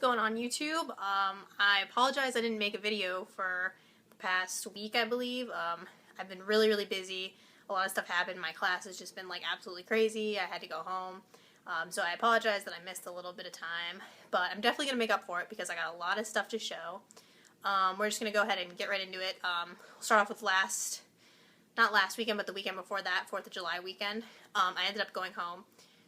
going on YouTube? I apologize I didn't make a video for the past week, I believe. I've been really busy. A lot of stuff happened. My class has just been like absolutely crazy. I had to go home. So I apologize that I missed a little bit of time, but I'm definitely going to make up for it because I got a lot of stuff to show. We're just going to go ahead and get right into it. We'll start off with not last weekend, but the weekend before that, 4th of July weekend. I ended up going home.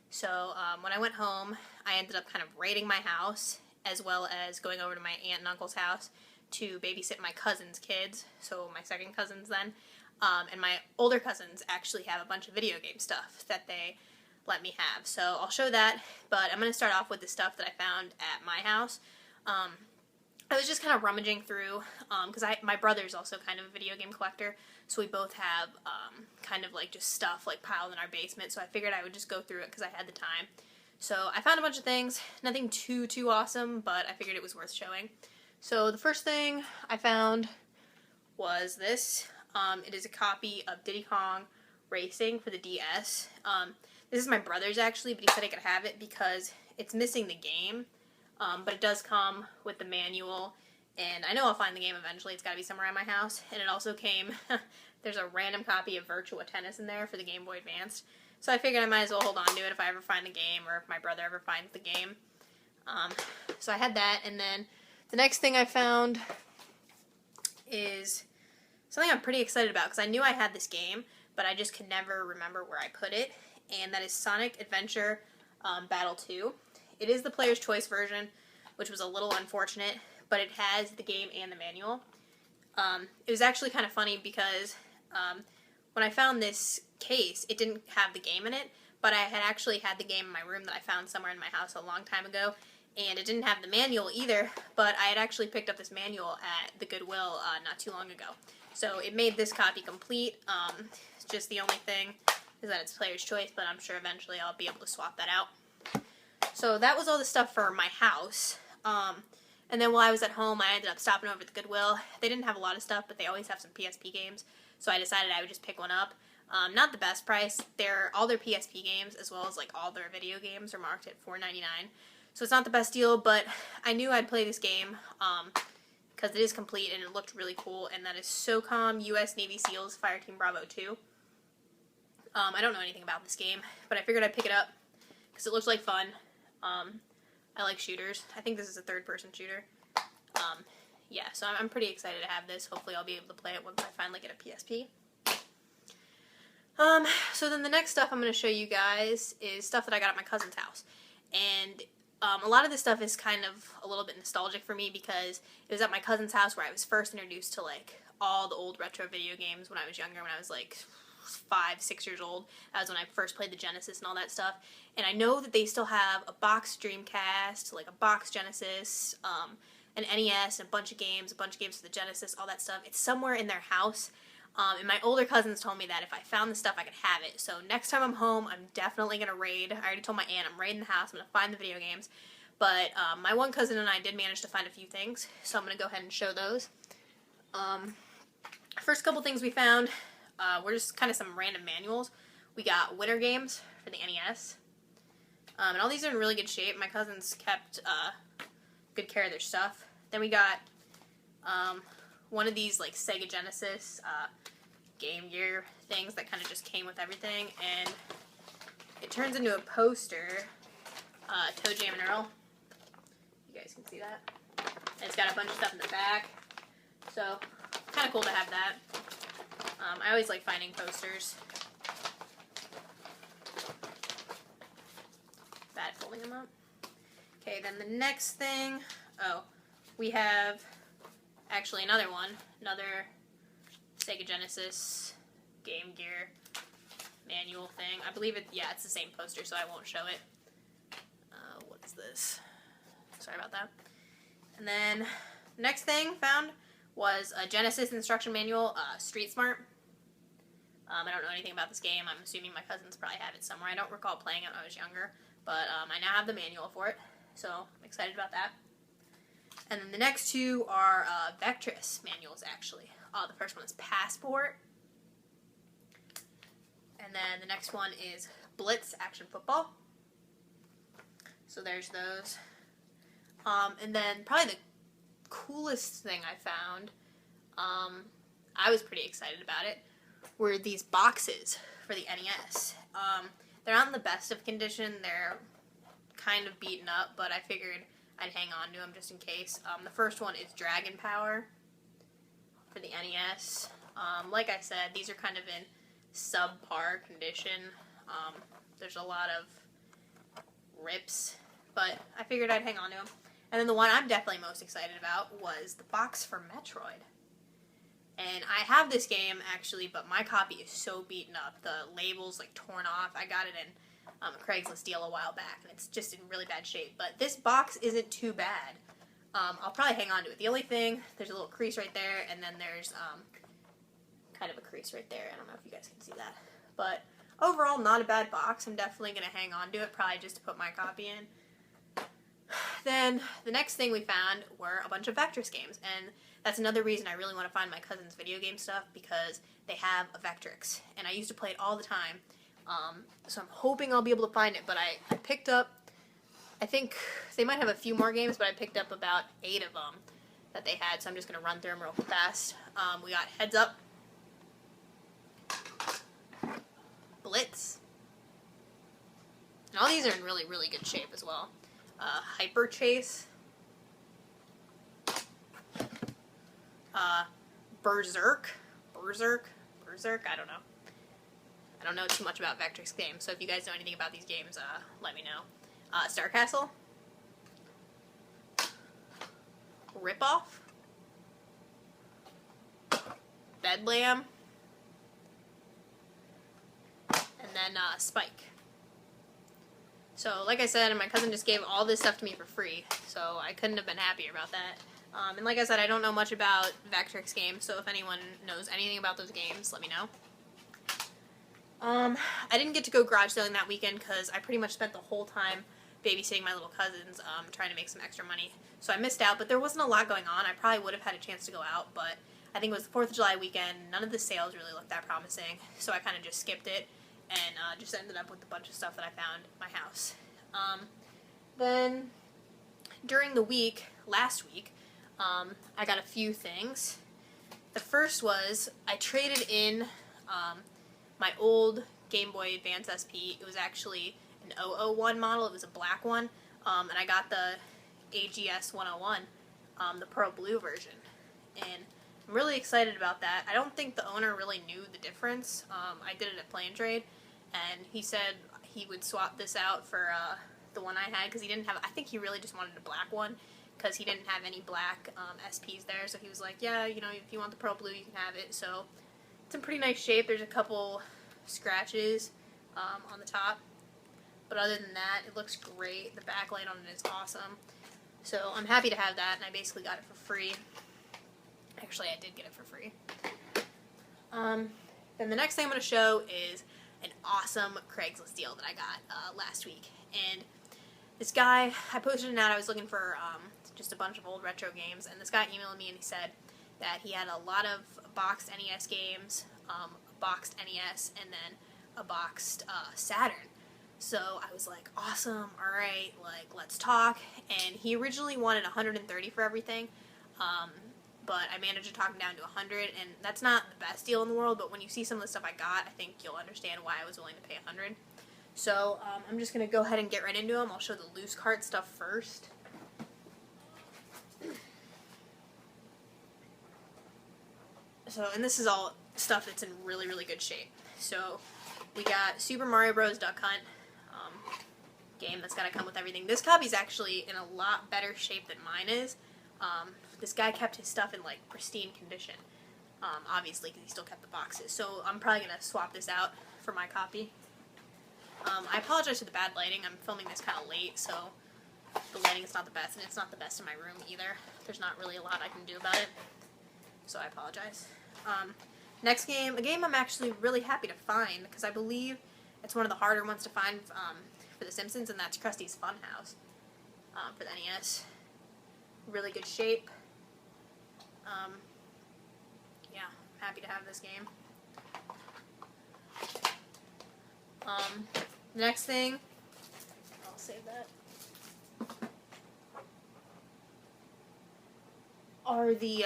So when I went home, I ended up kind of raiding my house, as well as going over to my aunt and uncle's house to babysit my cousin's kids, so my second cousins then. And my older cousins actually have a bunch of video game stuff that they let me have. So I'll show that, but I'm going to start off with the stuff that I found at my house. I was just kind of rummaging through, because my brother's also kind of a video game collector, so we both have kind of like just stuff like piled in our basement, so I figured I would just go through it because I had the time. So I found a bunch of things, nothing too awesome, but I figured it was worth showing. So the first thing I found was this. It is a copy of Diddy Kong Racing for the DS. This is my brother's actually, but he said I could have it because it's missing the game. But it does come with the manual, and I know I'll find the game eventually. It's got to be somewhere in my house. And it also came, there's a random copy of Virtua Tennis in there for the Game Boy Advance. So I figured I might as well hold on to it if I ever find the game, or if my brother ever finds the game. So I had that, and then the next thing I found is something I'm pretty excited about, because I knew I had this game, but I just could never remember where I put it, and that is Sonic Adventure Battle 2. It is the player's choice version, which was a little unfortunate, but it has the game and the manual. It was actually kind of funny because when I found this case, it didn't have the game in it, but I had actually had the game in my room that I found somewhere in my house a long time ago, and it didn't have the manual either, but I had actually picked up this manual at the Goodwill not too long ago. So it made this copy complete. Just the only thing is that it's player's choice, but I'm sure eventually I'll be able to swap that out. So that was all the stuff for my house. And then while I was at home, I ended up stopping over at the Goodwill. They didn't have a lot of stuff, but they always have some PSP games. So I decided I would just pick one up. Not the best price. All their PSP games, as well as like all their video games, are marked at $4.99. So it's not the best deal, but I knew I'd play this game because it is complete and it looked really cool. And that is SOCOM U.S. Navy SEALs Fireteam Bravo 2. I don't know anything about this game, but I figured I'd pick it up because it looks like fun. I like shooters. I think this is a third-person shooter. Yeah, so I'm pretty excited to have this. Hopefully I'll be able to play it once I finally get a PSP. So then the next stuff I'm going to show you guys is stuff that I got at my cousin's house. And a lot of this stuff is kind of a little bit nostalgic for me because it was at my cousin's house where I was first introduced to like all the old retro video games when I was younger, when I was like 5, 6 years old. That was when I first played the Genesis and all that stuff. And I know that they still have a box Dreamcast, like a box Genesis, an NES, and a bunch of games for the Genesis, all that stuff. It's somewhere in their house. And my older cousins told me that if I found the stuff, I could have it. So next time I'm home, I'm definitely going to raid. I already told my aunt I'm raiding the house. I'm going to find the video games. But my one cousin and I did manage to find a few things, so I'm going to go ahead and show those. First couple things we found were just kind of some random manuals. We got winter games for the NES. And all these are in really good shape. My cousins kept good care of their stuff. Then we got one of these like Sega Genesis Game Gear things that kind of just came with everything. And it turns into a poster, Toe Jam and Earl. You guys can see that. And it's got a bunch of stuff in the back. So, kind of cool to have that. I always like finding posters. Bad folding them up. Okay, then the next thing, we have actually another one, another Sega Genesis Game Gear manual thing. I believe it's the same poster, so I won't show it. What is this? Sorry about that. And then the next thing found was a Genesis instruction manual, Street Smart. I don't know anything about this game. I'm assuming my cousins probably have it somewhere. I don't recall playing it when I was younger, but I now have the manual for it, so I'm excited about that. And then the next two are Vectrex manuals, actually. The first one is Passport, and then the next one is Blitz Action Football. So there's those. And then probably the coolest thing I found, I was pretty excited about it, were these boxes for the NES. They're not in the best of condition. They're kind of beaten up, but I figured I'd hang on to them just in case. The first one is Dragon Power for the NES. Like I said, these are kind of in subpar condition. There's a lot of rips, but I figured I'd hang on to them. And then the one I'm definitely most excited about was the box for Metroid. And I have this game, actually, but my copy is so beaten up. The label's, like, torn off. I got it in a Craigslist deal a while back, and it's just in really bad shape. But this box isn't too bad. I'll probably hang on to it. The only thing, there's a little crease right there, and then there's kind of a crease right there. I don't know if you guys can see that. But overall, not a bad box. I'm definitely going to hang on to it, probably just to put my copy in. Then the next thing we found were a bunch of Vectrex games, and that's another reason I really want to find my cousin's video game stuff, because they have a Vectrex, and I used to play it all the time, so I'm hoping I'll be able to find it. But I picked up, I think they might have a few more games, but I picked up about 8 of them that they had, so I'm just going to run through them real fast. We got Heads Up, Blitz, and all these are in really, really good shape as well. Hyper Chase, Berserk, I don't know. I don't know too much about Vectrex games, so if you guys know anything about these games, let me know. Star Castle, Rip-Off, Bedlam, and then Spike. So, like I said, my cousin just gave all this stuff to me for free, so I couldn't have been happier about that. And like I said, I don't know much about Vectrex games, so if anyone knows anything about those games, let me know. I didn't get to go garage selling that weekend because I pretty much spent the whole time babysitting my little cousins, trying to make some extra money. So I missed out, but there wasn't a lot going on. I probably would have had a chance to go out, but I think it was the 4th of July weekend. None of the sales really looked that promising, so I kind of just skipped it. And just ended up with a bunch of stuff that I found at my house. Then, during the week, last week, I got a few things. The first was, I traded in my old Game Boy Advance SP. It was actually an 001 model. It was a black one. And I got the AGS 101, the Pearl Blue version. And I'm really excited about that. I don't think the owner really knew the difference. I did it at Play and Trade, and he said he would swap this out for the one I had, because he didn't have, I think he really just wanted a black one, because he didn't have any black SPs there, so he was like, yeah, you know, if you want the Pearl Blue, you can have it. So it's in pretty nice shape. There's a couple scratches on the top, but other than that, it looks great. The backlight on it is awesome. So I'm happy to have that, and I basically got it for free. Actually, I did get it for free. Then the next thing I'm going to show is an awesome Craigslist deal that I got last week. And this guy, I posted it out, I was looking for just a bunch of old retro games, and this guy emailed me and he said that he had a lot of boxed NES games, a boxed NES, and then a boxed Saturn. So I was like, awesome, alright, like, let's talk. And he originally wanted $130 for everything. But I managed to talk him down to $100, and that's not the best deal in the world, but when you see some of the stuff I got, I think you'll understand why I was willing to pay $100. So I'm just going to go ahead and get right into them. I'll show the loose cart stuff first. So, and this is all stuff that's in really, really good shape. So we got Super Mario Bros. Duck Hunt, game that's got to come with everything. This copy's actually in a lot better shape than mine is. This guy kept his stuff in, like, pristine condition, obviously, because he still kept the boxes. So I'm probably going to swap this out for my copy. I apologize for the bad lighting. I'm filming this kind of late, so the lighting is not the best, and it's not the best in my room either. There's not really a lot I can do about it, so I apologize. Next game, a game I'm actually really happy to find, because I believe it's one of the harder ones to find for The Simpsons, and that's Krusty's Funhouse for the NES. Really good shape. Yeah, I'm happy to have this game. The next thing, I'll save that. are the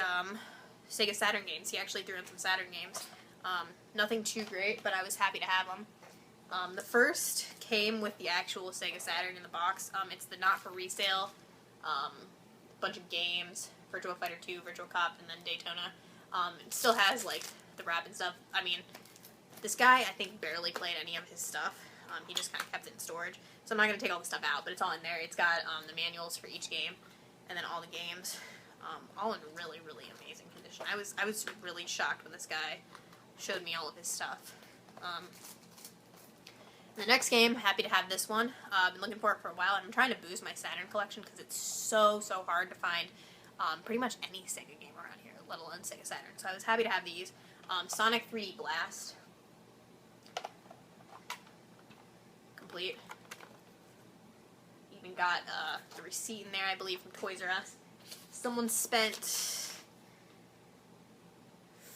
Sega Saturn games. He actually threw in some Saturn games. Nothing too great, but I was happy to have them. The first came with the actual Sega Saturn in the box. It's the not for resale, bunch of games, Virtua Fighter 2, Virtual Cop, and then Daytona. It still has, like, the wrap and stuff. I mean, this guy, I think, barely played any of his stuff. He just kind of kept it in storage. So I'm not going to take all the stuff out, but it's all in there. It's got the manuals for each game, and then all the games, all in really, really amazing condition. I was really shocked when this guy showed me all of his stuff. The next game, happy to have this one. I've been looking for it for a while, and I'm trying to boost my Saturn collection because it's so hard to find pretty much any Sega game around here, let alone Sega Saturn. So I was happy to have these. Sonic 3D Blast. Complete. Even got the receipt in there, I believe, from Toys R Us. Someone spent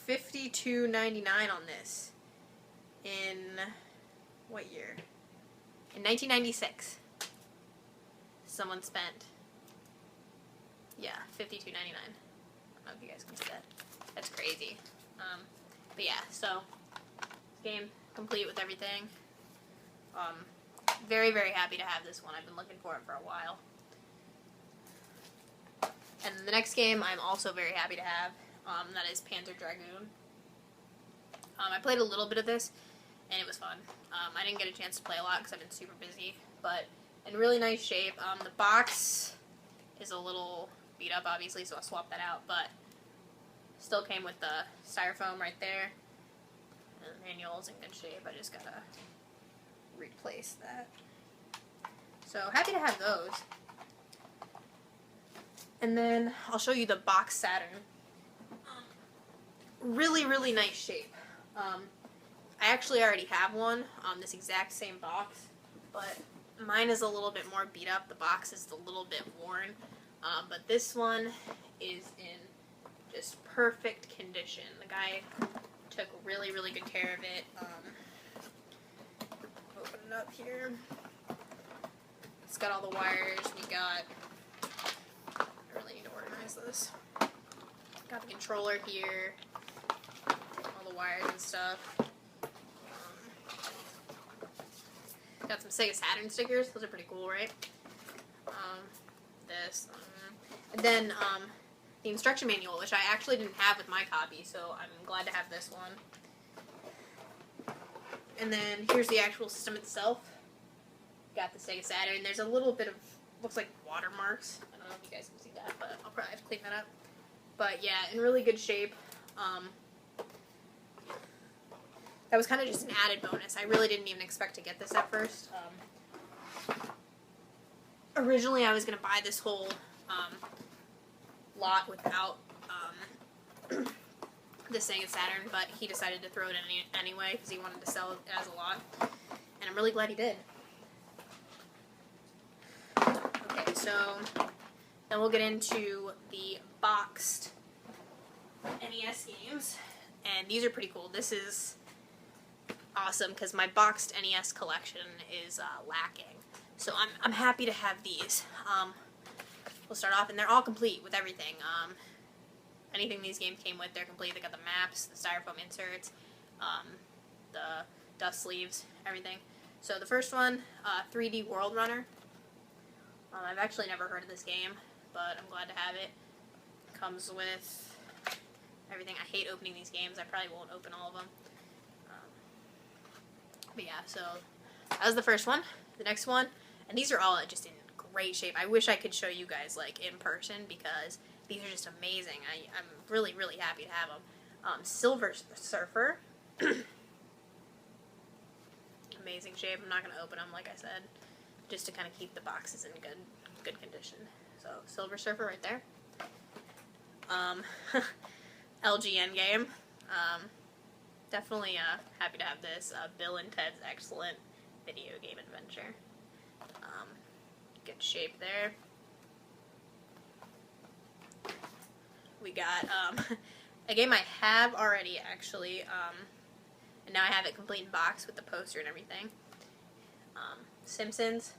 $52.99 on this in what year? In 1996. Someone spent, yeah, $52.99. I don't know if you guys can see that. That's crazy. But yeah, so game complete with everything. Very happy to have this one. I've been looking for it for a while. And the next game I'm also very happy to have. That is Panzer Dragoon. I played a little bit of this, and it was fun. I didn't get a chance to play a lot because I've been super busy, but in really nice shape. The box is a little beat up, obviously, so I'll swap that out, but still came with the styrofoam right there. And the manual's in good shape. I just gotta replace that. So happy to have those. And then I'll show you the box Saturn. Really nice shape. I actually already have one on this exact same box, but mine is a little bit more beat up. The box is a little bit worn, but this one is in just perfect condition. The guy took really good care of it. Open it up here. It's got all the wires. We got, I really need to organize this. Got the controller here, all the wires and stuff. Got some Sega Saturn stickers. Those are pretty cool, right? And then the instruction manual, which I actually didn't have with my copy, so I'm glad to have this one. And then here's the actual system itself. Got the Sega Saturn. There's a little bit of, looks like watermarks. I don't know if you guys can see that, but I'll probably have to clean that up. But yeah, in really good shape. That was kind of just an added bonus. I really didn't even expect to get this at first. Originally, I was going to buy this whole lot without the Sega Saturn, but he decided to throw it in anyway because he wanted to sell it as a lot. And I'm really glad he did. Okay, so then we'll get into the boxed NES games. And these are pretty cool. This is awesome because my boxed NES collection is lacking. So I'm happy to have these. We'll start off, and they're all complete with everything. Anything these games came with, they're complete. They got the maps, the styrofoam inserts, the dust sleeves, everything. So the first one, 3D World Runner. I've actually never heard of this game, but I'm glad to have it. Comes with everything. I hate opening these games. I probably won't open all of them. But yeah, so that was the first one. The next one, and these are all just in great shape. I wish I could show you guys like in person because these are just amazing. I'm really happy to have them. Silver Surfer. Amazing shape. I'm not going to open them, like I said, just to kind of keep the boxes in good condition. So Silver Surfer right there. LGN game. Definitely happy to have this. Bill and Ted's Excellent Video Game Adventure. Good shape there. We got a game I have already, actually, and now I have it complete in box with the poster and everything. Simpsons,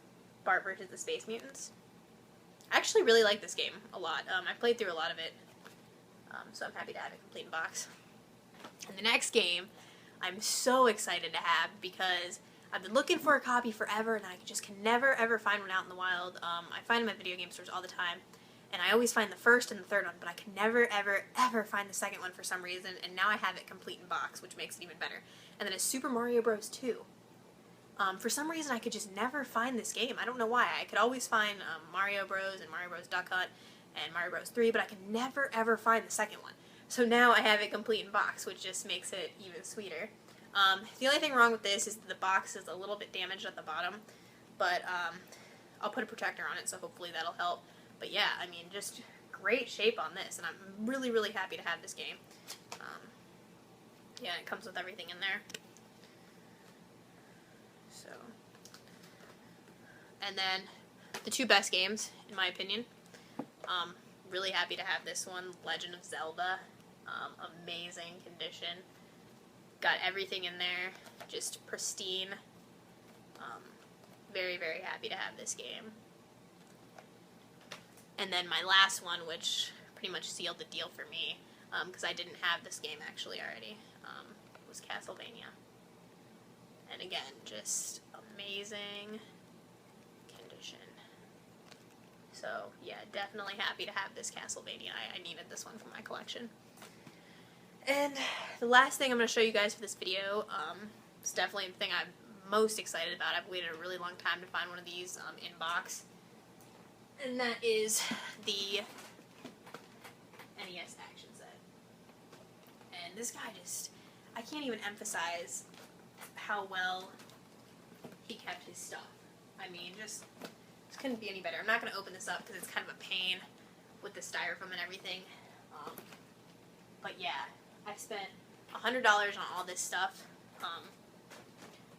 Bart vs. the Space Mutants. I actually really like this game a lot. I played through a lot of it. So I'm happy to have it complete in box. And the next game I'm so excited to have because I've been looking for a copy forever and I just can never ever find one out in the wild. I find them at video game stores all the time, and I always find the first and the third one, but I can never ever find the second one for some reason, and now I have it complete in box, which makes it even better. And then it's Super Mario Bros. 2. For some reason I could just never find this game. I don't know why. I could always find Mario Bros. And Mario Bros. Duck Hunt and Mario Bros. 3, but I could never ever find the second one. So now I have it complete in box, which just makes it even sweeter. The only thing wrong with this is the box is a little bit damaged at the bottom, but I'll put a protector on it, so hopefully that'll help. But yeah, I mean, just great shape on this, and I'm really happy to have this game. Yeah, it comes with everything in there. So, and then the two best games, in my opinion. Really happy to have this one, Legend of Zelda. Amazing condition. Got everything in there, just pristine. Very happy to have this game. And then my last one, which pretty much sealed the deal for me, because I didn't have this game actually already, was Castlevania. And again, just amazing condition. So yeah, definitely happy to have this Castlevania. I needed this one for my collection. And the last thing I'm going to show you guys for this video, is definitely the thing I'm most excited about. I've waited a really long time to find one of these in box. And that is the NES action set. And this guy just, I can't even emphasize how well he kept his stuff. I mean, just couldn't be any better. I'm not going to open this up because it's kind of a pain with the styrofoam and everything. But yeah, I've spent $100 on all this stuff,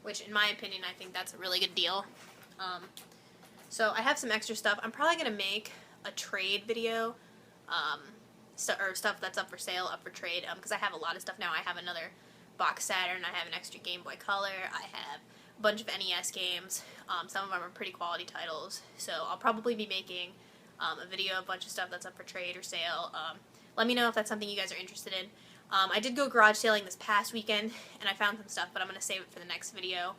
which in my opinion, I think that's a really good deal. So I have some extra stuff. I'm probably going to make a trade video, or stuff that's up for sale, up for trade, because I have a lot of stuff now. I have another box Saturn, I have an extra Game Boy Color, I have a bunch of NES games. Some of them are pretty quality titles, so I'll probably be making a video of a bunch of stuff that's up for trade or sale. Let me know if that's something you guys are interested in. I did go garage sailing this past weekend, and I found some stuff, but I'm going to save it for the next video,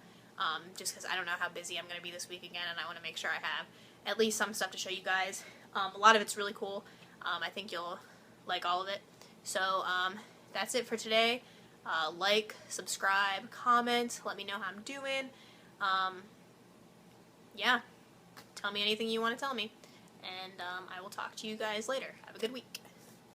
just because I don't know how busy I'm going to be this week again, and I want to make sure I have at least some stuff to show you guys. A lot of it's really cool. I think you'll like all of it. So that's it for today. Like, subscribe, comment, let me know how I'm doing. Yeah, tell me anything you want to tell me, and I will talk to you guys later. Have a good week.